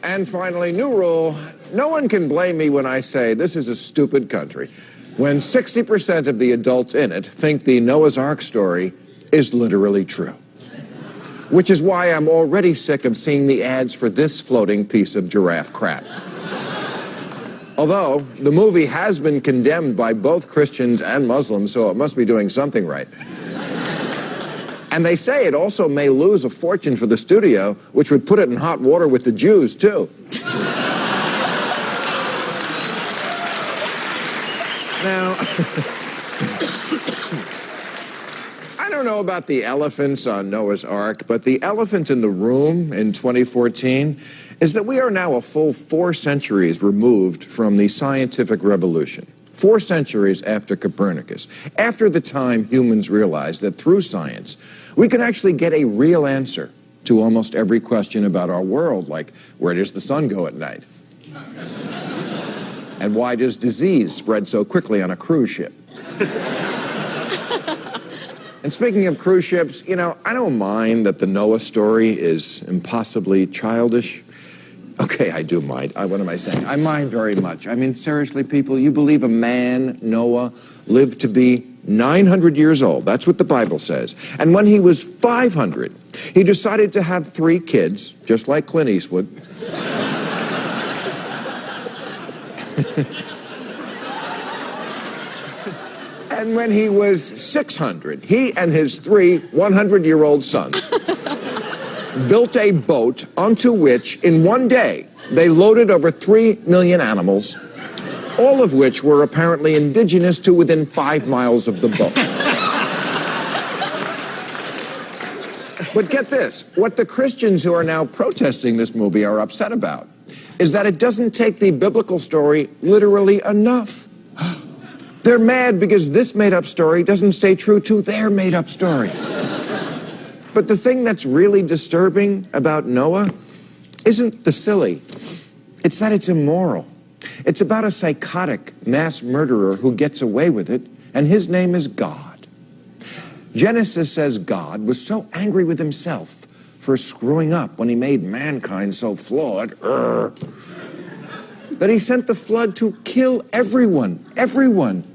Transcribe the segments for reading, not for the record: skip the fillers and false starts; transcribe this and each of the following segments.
And finally, new rule, no one can blame me when I say this is a stupid country, when 60% of the adults in it think the Noah's Ark story is literally true. Which is why I'm already sick of seeing the ads for this floating piece of giraffe crap. Although, the movie has been condemned by both Christians and Muslims, so it must be doing something right. And they say it also may lose a fortune for the studio, which would put it in hot water with the Jews, too. Now, I don't know about the elephants on Noah's Ark, but the elephant in the room in 2014 is that we are now a full 4 centuries removed from the scientific revolution. 4 centuries after Copernicus, after the time humans realized that through science, we can actually get a real answer to almost every question about our world, like where does the sun go at night? And why does disease spread so quickly on a cruise ship? And speaking of cruise ships, you know, I don't mind that the Noah story is impossibly childish. Okay, I do mind. What am I saying? I mind very much. I mean, seriously, people, you believe a man, Noah, lived to be 900 years old. That's what the Bible says. And when he was 500, he decided to have 3 kids, just like Clint Eastwood. And when he was 600, he and his 3 100-year-old sons built a boat onto which, in one day, they loaded over 3 million animals, all of which were apparently indigenous to within 5 miles of the boat. But get this, what the Christians who are now protesting this movie are upset about is that it doesn't take the biblical story literally enough. They're mad because this made-up story doesn't stay true to their made-up story. But the thing that's really disturbing about Noah isn't the silly. It's that it's immoral. It's about a psychotic mass murderer who gets away with it, and his name is God. Genesis says God was so angry with himself for screwing up when he made mankind so flawed, that he sent the flood to kill everyone,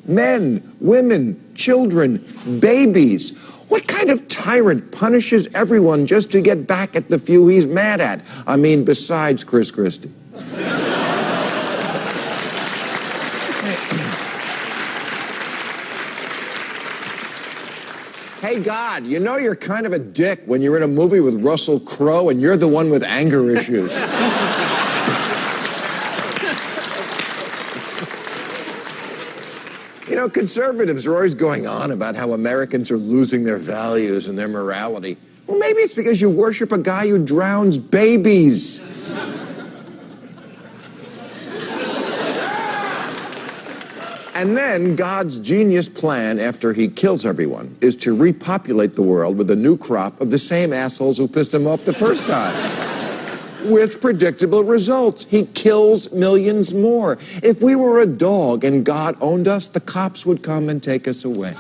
men, women, children, babies. What kind of tyrant punishes everyone just to get back at the few he's mad at? I mean, besides Chris Christie. Hey, God, you know you're kind of a dick when you're in a movie with Russell Crowe and you're the one with anger issues. You know, conservatives are always going on about how Americans are losing their values and their morality. Well, maybe it's because you worship a guy who drowns babies. And then God's genius plan after he kills everyone is to repopulate the world with a new crop of the same assholes who pissed him off the first time. With predictable results. He kills millions more. If we were a dog and God owned us, the cops would come and take us away.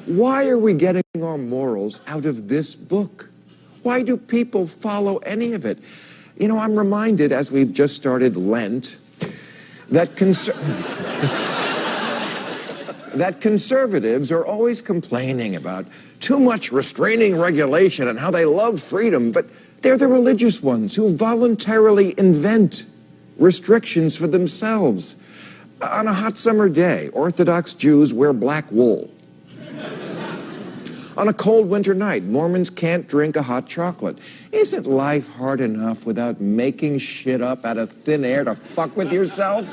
Why are we getting our morals out of this book? Why do people follow any of it? You know, I'm reminded, as we've just started Lent, that conservatives are always complaining about too much restraining regulation and how they love freedom, but they're the religious ones who voluntarily invent restrictions for themselves. On a hot summer day, Orthodox Jews wear black wool. On a cold winter night, Mormons can't drink a hot chocolate. Isn't life hard enough without making shit up out of thin air to fuck with yourself?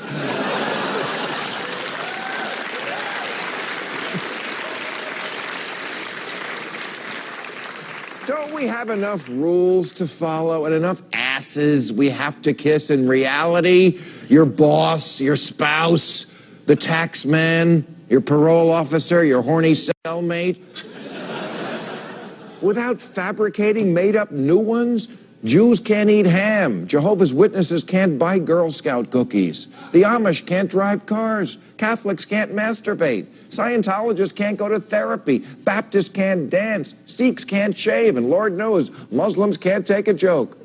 Don't we have enough rules to follow and enough asses we have to kiss in reality? Your boss, your spouse, the tax man, your parole officer, your horny cellmate? Without fabricating made-up new ones? Jews can't eat ham. Jehovah's Witnesses can't buy Girl Scout cookies. The Amish can't drive cars. Catholics can't masturbate. Scientologists can't go to therapy. Baptists can't dance. Sikhs can't shave. And Lord knows, Muslims can't take a joke.